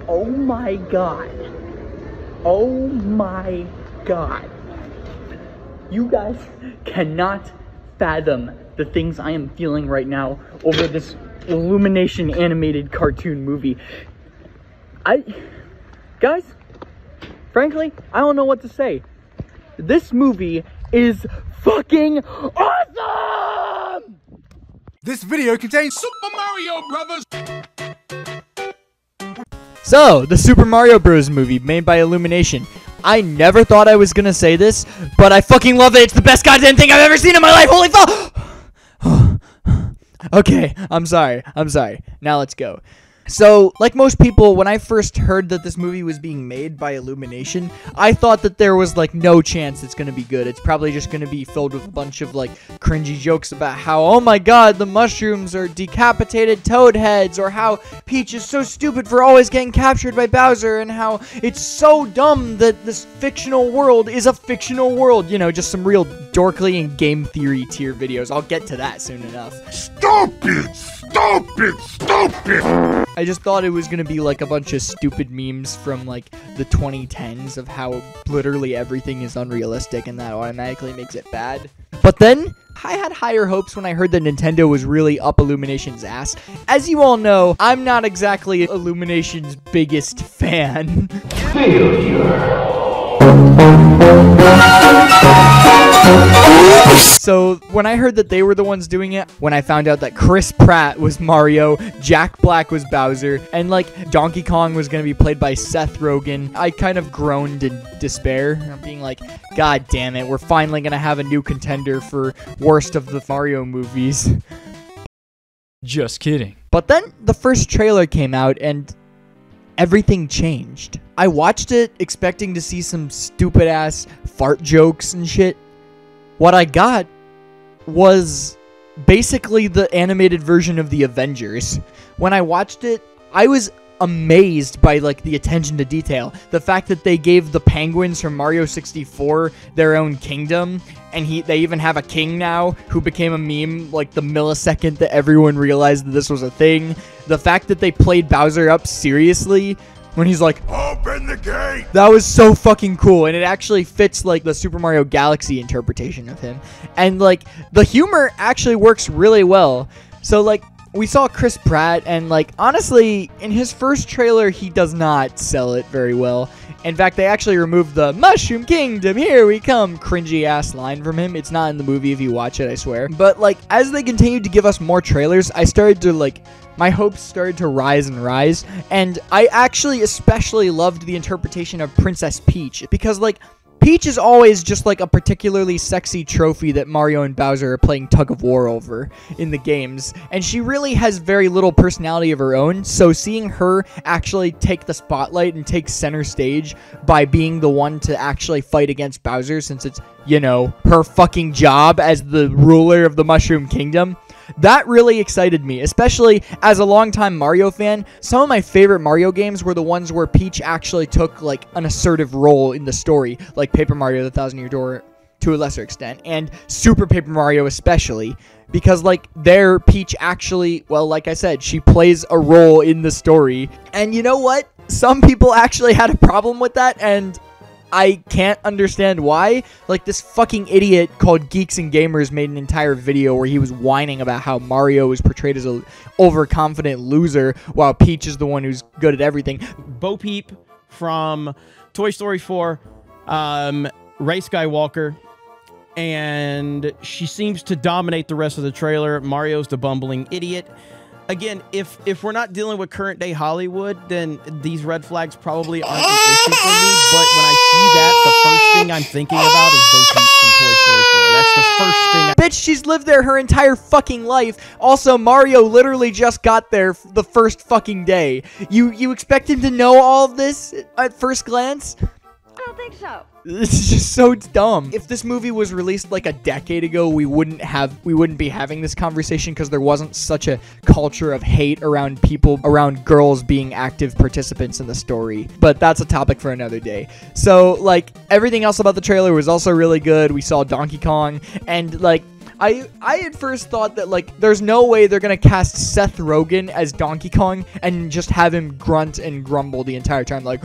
Oh my god. Oh my god. You guys cannot fathom the things I am feeling right now over this Illumination animated cartoon movie. Guys, frankly, I don't know what to say. This movie is fucking awesome! This video contains Super Mario Brothers. So, the Super Mario Bros. Movie made by Illumination. I never thought I was gonna say this, but I fucking love it. It's the best goddamn thing I've ever seen in my life. Holy fuck! Okay, I'm sorry. Now let's go. So, like most people, when I first heard that this movie was being made by Illumination, I thought that there was, like, no chance it's gonna be good. It's probably just gonna be filled with a bunch of, like, cringy jokes about how, oh my god, the mushrooms are decapitated toad heads, or how Peach is so stupid for always getting captured by Bowser, and how it's so dumb that this fictional world is a fictional world. You know, just some real dorkly and game theory tier videos. I'll get to that soon enough. Stupid! I just thought it was gonna be like a bunch of stupid memes from like the 2010s of how literally everything is unrealistic and that automatically makes it bad. But then I had higher hopes when I heard that Nintendo was really up Illumination's ass. As you all know, I'm not exactly Illumination's biggest fan. Failure. So, when I heard that they were the ones doing it, when I found out that Chris Pratt was Mario, Jack Black was Bowser, and, like, Donkey Kong was going to be played by Seth Rogen, I kind of groaned in despair. I'm being like, god damn it, we're finally going to have a new contender for worst of the Mario movies. Just kidding. But then the first trailer came out, and everything changed. I watched it expecting to see some stupid-ass fart jokes and shit. What I got was basically the animated version of the Avengers. When I watched it, I was amazed by, like, the attention to detail. The fact that they gave the penguins from Mario 64 their own kingdom, and they even have a king now who became a meme, like, the millisecond that everyone realized that this was a thing. The fact that they played Bowser up seriously when he's like, open the gate! That was so fucking cool, and it actually fits, like, the Super Mario Galaxy interpretation of him. And, like, the humor actually works really well. So, like, we saw Chris Pratt, and, like, honestly, in his first trailer, he does not sell it very well. In fact, they actually removed the Mushroom Kingdom, here we come, cringy-ass line from him. It's not in the movie if you watch it, I swear. But, like, as they continued to give us more trailers, I started to, like, my hopes started to rise and rise, and I actually especially loved the interpretation of Princess Peach, because, like, Peach is always just, like, a particularly sexy trophy that Mario and Bowser are playing tug-of-war over in the games, and she really has very little personality of her own, so seeing her actually take the spotlight and take center stage by being the one to actually fight against Bowser, since it's, you know, her fucking job as the ruler of the Mushroom Kingdom, that really excited me, especially as a longtime Mario fan. Some of my favorite Mario games were the ones where Peach actually took, like, an assertive role in the story, like Paper Mario The Thousand Year Door to a lesser extent, and Super Paper Mario especially, because, like, there Peach actually, well, like I said, she plays a role in the story. And you know what? Some people actually had a problem with that, and I can't understand why. Like, this fucking idiot called Geeks and Gamers made an entire video where he was whining about how Mario is portrayed as a overconfident loser while Peach is the one who's good at everything. Bo Peep from Toy Story 4, Rey Skywalker, and she seems to dominate the rest of the trailer. Mario's the bumbling idiot. Again, if we're not dealing with current day Hollywood, then these red flags probably aren't an issue for me. But when I see that, the first thing I'm thinking about is Bo Peep from Toy Story 4. That's the first thing. Bitch, she's lived there her entire fucking life. Also, Mario literally just got there the first fucking day. You expect him to know all of this at first glance? I don't think so. This is just so dumb. If this movie was released like a decade ago, we wouldn't be having this conversation because there wasn't such a culture of hate around girls being active participants in the story. But that's a topic for another day. So, like, everything else about the trailer was also really good. We saw Donkey Kong, and, like, I at first thought that, like, there's no way they're gonna cast Seth Rogen as Donkey Kong and just have him grunt and grumble the entire time, like,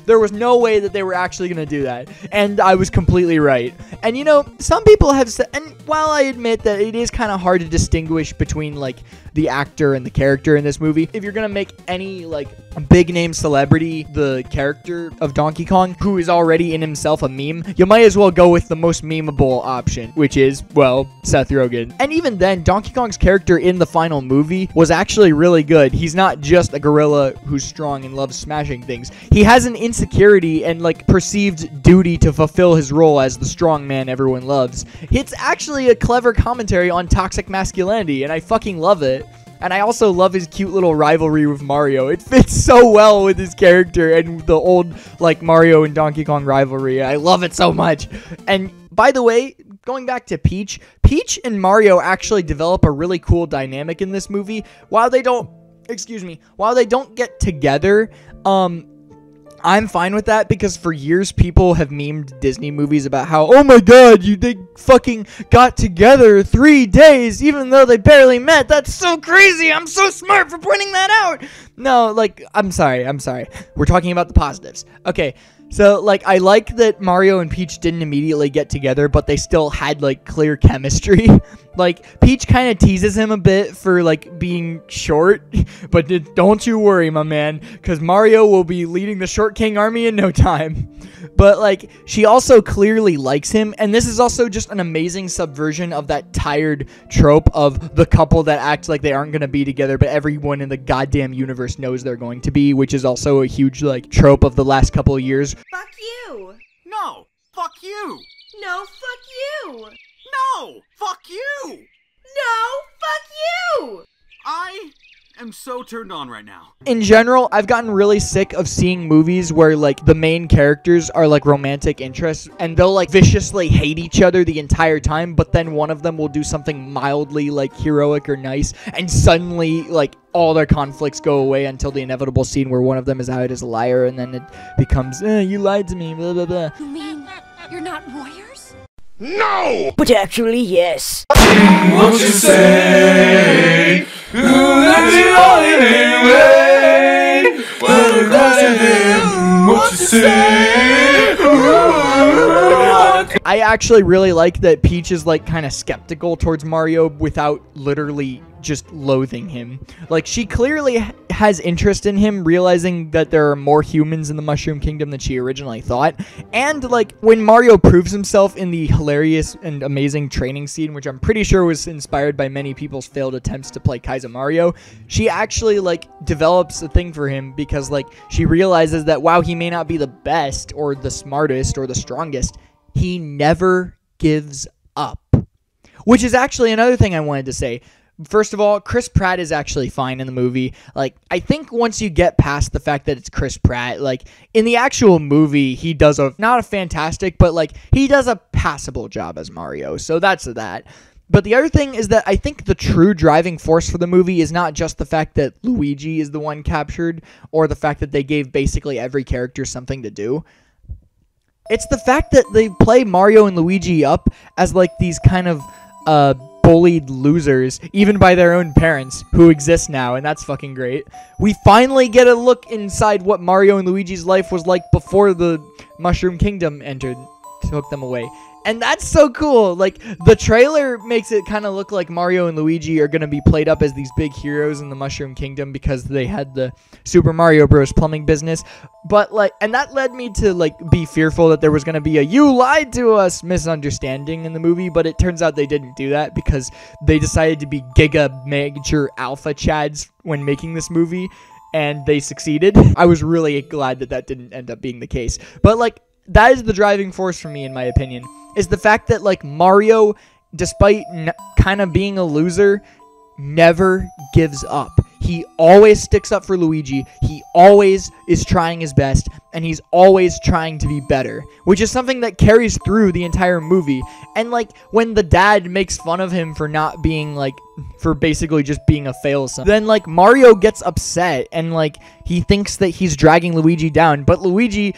there was no way that they were actually gonna do that, and I was completely right. And, you know, some people have said, and while I admit that it is kind of hard to distinguish between, like, the actor and the character in this movie, if you're gonna make any, like, big name celebrity the character of Donkey Kong, who is already in himself a meme, you might as well go with the most memeable option, which is, well, Seth Rogen. And even then, Donkey Kong's character in the final movie was actually really good. He's not just a gorilla who's strong and loves smashing things. He has an insecurity and, like, perceived duty to fulfill his role as the strong man everyone loves. It's actually a clever commentary on toxic masculinity, and I fucking love it. And I also love his cute little rivalry with Mario. It fits so well with his character and the old, like, Mario and Donkey Kong rivalry. I love it so much. And by the way, going back to Peach and Mario actually develop a really cool dynamic in this movie. While they don't get together, I'm fine with that, because for years people have memed Disney movies about how, oh my god, they fucking got together 3 days even though they barely met. That's so crazy. I'm so smart for pointing that out. No, like, I'm sorry. We're talking about the positives. Okay, so, like, I like that Mario and Peach didn't immediately get together, but they still had, like, clear chemistry. Like, Peach kind of teases him a bit for, like, being short, but don't you worry, my man, because Mario will be leading the Short King army in no time. But, like, she also clearly likes him, and this is also just an amazing subversion of that tired trope of the couple that act like they aren't going to be together, but everyone in the goddamn universe knows they're going to be, which is also a huge, like, trope of the last couple of years. Fuck you! No, fuck you! No, fuck you! No, fuck you! No, fuck you! I am so turned on right now. In general, I've gotten really sick of seeing movies where, like, the main characters are, like, romantic interests, and they'll, like, viciously hate each other the entire time, but then one of them will do something mildly, like, heroic or nice, and suddenly, like, all their conflicts go away until the inevitable scene where one of them is out as a liar, and then it becomes, you lied to me, blah, blah, blah. You mean you're not warriors? No! But actually, yes. What you say? What you say? I actually really like that Peach is, like, kind of skeptical towards Mario without literally just loathing him. Like, she clearly has interest in him, realizing that there are more humans in the Mushroom Kingdom than she originally thought. And, like, when Mario proves himself in the hilarious and amazing training scene, which I'm pretty sure was inspired by many people's failed attempts to play Kaiser Mario, she actually, like, develops a thing for him because, like, she realizes that while he may not be the best or the smartest or the strongest, he never gives up. Which is actually another thing I wanted to say. First of all, Chris Pratt is actually fine in the movie. Like, I think once you get past the fact that it's Chris Pratt, like, in the actual movie, he does not a fantastic, but, like, he does a passable job as Mario. So that's that. But the other thing is that I think the true driving force for the movie is not just the fact that Luigi is the one captured, or the fact that they gave basically every character something to do. It's the fact that they play Mario and Luigi up as, like, these kind of, bullied losers, even by their own parents, who exist now, and that's fucking great. We finally get a look inside what Mario and Luigi's life was like before the Mushroom Kingdom took them away. And that's so cool. Like, the trailer makes it kind of look like Mario and Luigi are going to be played up as these big heroes in the Mushroom Kingdom because they had the Super Mario Bros. Plumbing business. But, like, and that led me to, like, be fearful that there was going to be a "you lied to us" misunderstanding in the movie. But it turns out they didn't do that because they decided to be giga major alpha chads when making this movie. And they succeeded. I was really glad that that didn't end up being the case. But, like, that is the driving force for me, in my opinion, is the fact that, like, Mario, despite kind of being a loser, never gives up. He always sticks up for Luigi. He always is trying his best, and he's always trying to be better, which is something that carries through the entire movie. And, like, when the dad makes fun of him for not being, like, for basically just being a fail son. Then like Mario gets upset and like he thinks that he's dragging Luigi down, but Luigi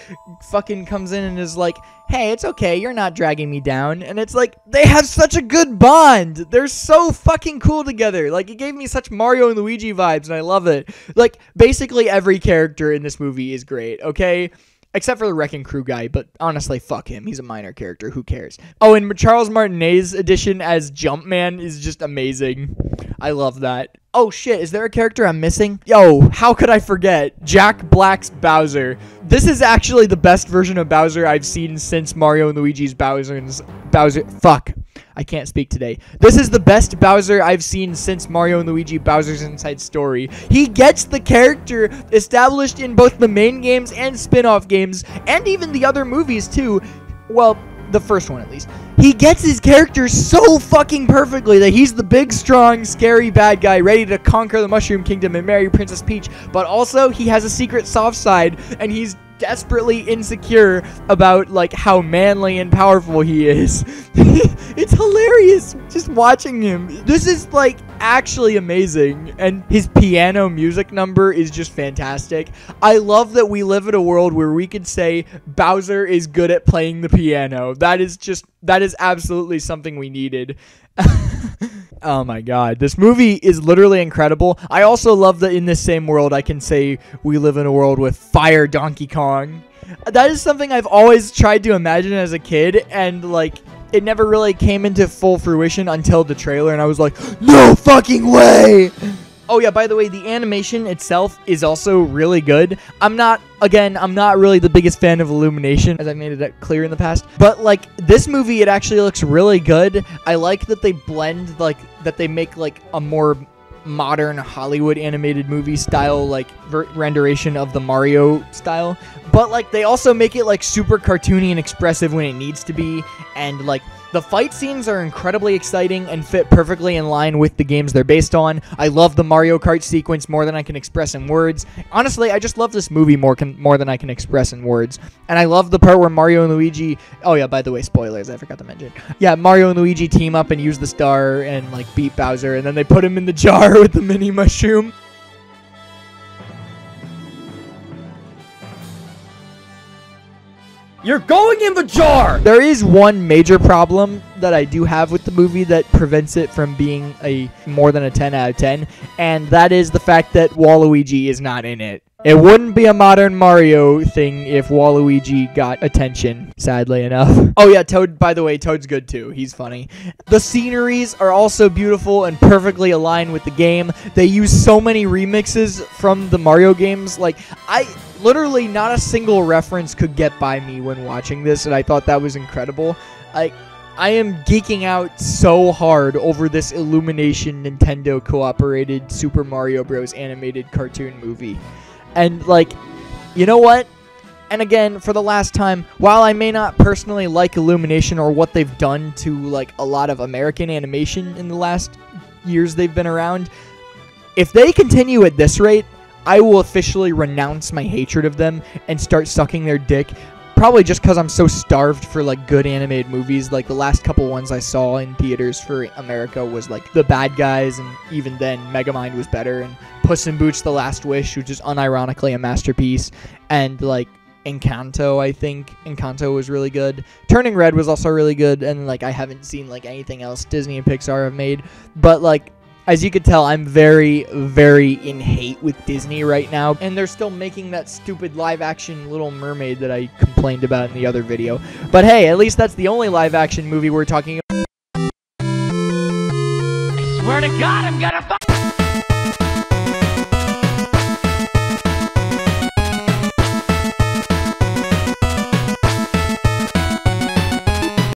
fucking comes in and is like, hey, it's okay, you're not dragging me down. And it's like, they have such a good bond. They're so fucking cool together. Like, it gave me such Mario and Luigi vibes, and I love it. Like, basically every character in this movie is great, okay? Except for the Wrecking Crew guy, but honestly, fuck him. He's a minor character. Who cares? Oh, and Charles Martinet's edition as Jumpman is just amazing. I love that. Oh, shit. Is there a character I'm missing? Yo, how could I forget? Jack Black's Bowser. This is actually the best version of Bowser I've seen since Mario and Luigi's Bowser. Fuck. I can't speak today. This is the best Bowser I've seen since Mario and Luigi Bowser's Inside Story. He gets the character established in both the main games and spin-off games, and even the other movies too. Well, the first one at least. He gets his character so fucking perfectly that he's the big, strong, scary bad guy ready to conquer the Mushroom Kingdom and marry Princess Peach, but also he has a secret soft side, and he's desperately insecure about like how manly and powerful he is. It's hilarious just watching him. This is like actually amazing, and his piano music number is just fantastic. I love that we live in a world where we could say Bowser is good at playing the piano. That is absolutely something we needed. Oh my god, this movie is literally incredible. I also love that in this same world I can say we live in a world with Fire Donkey Kong. That is something I've always tried to imagine as a kid, and like it never really came into full fruition until the trailer, and I was like, no fucking way! Oh yeah, by the way, the animation itself is also really good. I'm not really the biggest fan of Illumination, as I made it clear in the past. But, like, this movie, it actually looks really good. I like that they blend, like, that they make, like, a more modern Hollywood animated movie style, like, renderation of the Mario style. But, like, they also make it, like, super cartoony and expressive when it needs to be. And, like, the fight scenes are incredibly exciting and fit perfectly in line with the games they're based on. I love the Mario Kart sequence more than I can express in words. Honestly, I just love this movie more than I can express in words. And I love the part where Mario and Luigi... Oh yeah, by the way, spoilers, I forgot to mention. Yeah, Mario and Luigi team up and use the star and like beat Bowser, and then they put him in the jar with the mini mushroom. You're going in the jar! There is one major problem that I do have with the movie that prevents it from being a more than a 10 out of 10, and that is the fact that Waluigi is not in it. It wouldn't be a modern Mario thing if Waluigi got attention, sadly enough. Oh yeah, Toad, by the way, Toad's good too. He's funny. The sceneries are also beautiful and perfectly aligned with the game. They use so many remixes from the Mario games. Like, literally not a single reference could get by me when watching this, and I thought that was incredible. I am geeking out so hard over this Illumination Nintendo cooperated Super Mario Bros. Animated cartoon movie. And, like, you know what? And again, for the last time, while I may not personally like Illumination or what they've done to, like, a lot of American animation in the last years they've been around, if they continue at this rate, I will officially renounce my hatred of them and start sucking their dick. Probably just because I'm so starved for, like, good animated movies. Like, the last couple ones I saw in theaters for America was, like, The Bad Guys, and even then, Megamind was better, and Puss in Boots: The Last Wish, which is unironically a masterpiece, and, like, Encanto, I think. Encanto was really good. Turning Red was also really good, and, like, I haven't seen, like, anything else Disney and Pixar have made. But, like, as you could tell, I'm very, very in hate with Disney right now. And they're still making that stupid live-action Little Mermaid that I complained about in the other video. But hey, at least that's the only live-action movie we're talking about. I swear to God, I'm gonna